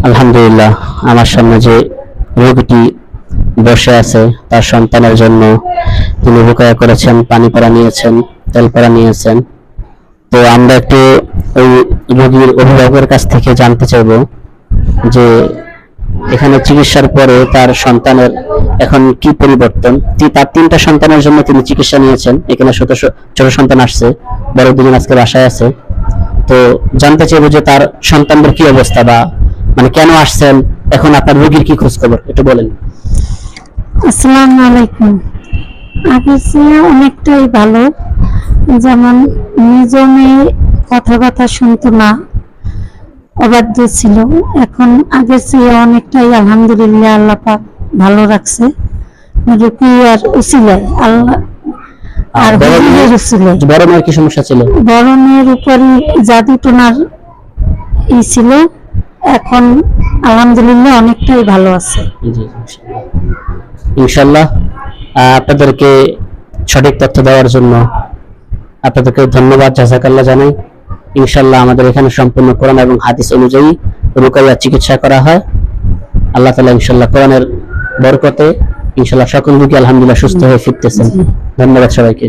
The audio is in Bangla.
আলহামদুলিল্লাহ, আমার সামনে যে রোগীটি বসে আছে তার সন্তানের জন্য তিনি রুকায়া করেছেন, পানি পড়া নিয়েছেন, তেল পড়া নিয়েছেন। তো আমরা একটু ওই রোগীর অভিভাবকের কাছ থেকে জানতে চাইব যে এখানে চিকিৎসার পরে তার সন্তানের এখন কি পরিবর্তন। তার 3টা সন্তানের জন্য তিনি চিকিৎসা নিয়েছেন। এখানে ছোট সন্তান আসছে, বড় দুজন আজকে বাসায় আছে। তো জানতে চাইবো যে তার সন্তানদের কি অবস্থা, বা মানে কেন আসছেন, এখন আপনার রোগীর কি খোঁজ খবর একটু বলেন। আসসালামু আলাইকুম। আগের চেয়ে অনেকটাই ভালো। যেমন নিজমে কথাবার্তা শুনতো না, অবাধ্য ছিল। এখন আগের চেয়ে অনেকটাই আলহামদুলিল্লাহ আল্লাহ পাক ভালো রাখছে। রুকিয়ার উসিলায় আল্লাহ আর হুজুরের উসিলায়। বড় মেয়ের কি সমস্যা ছিল? বড় মেয়ের উপরই জাদু টোনার ছিল। এখন আলহামদুলিল্লাহ অনেকটাই ভালো আছে। ইনশাআল্লাহ। আপনাদেরকে সঠিক তথ্য দেওয়ার জন্য আপনাদেরকে ধন্যবাদ, জাযাকাল্লাহ জানাই। ইনশাআল্লাহ আমাদের এখানে সম্পূর্ণ কোরআন এবং হাদিস অনুযায়ী রুকাইয়া চিকিৎসা করা হয়। আল্লাহ তাআলা ইনশাআল্লাহ কোরআনের বরকতে ইনশাআল্লাহ সকল রোগী আলহামদুলিল্লাহ সুস্থ হয়ে ফিরতেছেন। ধন্যবাদ সবাইকে।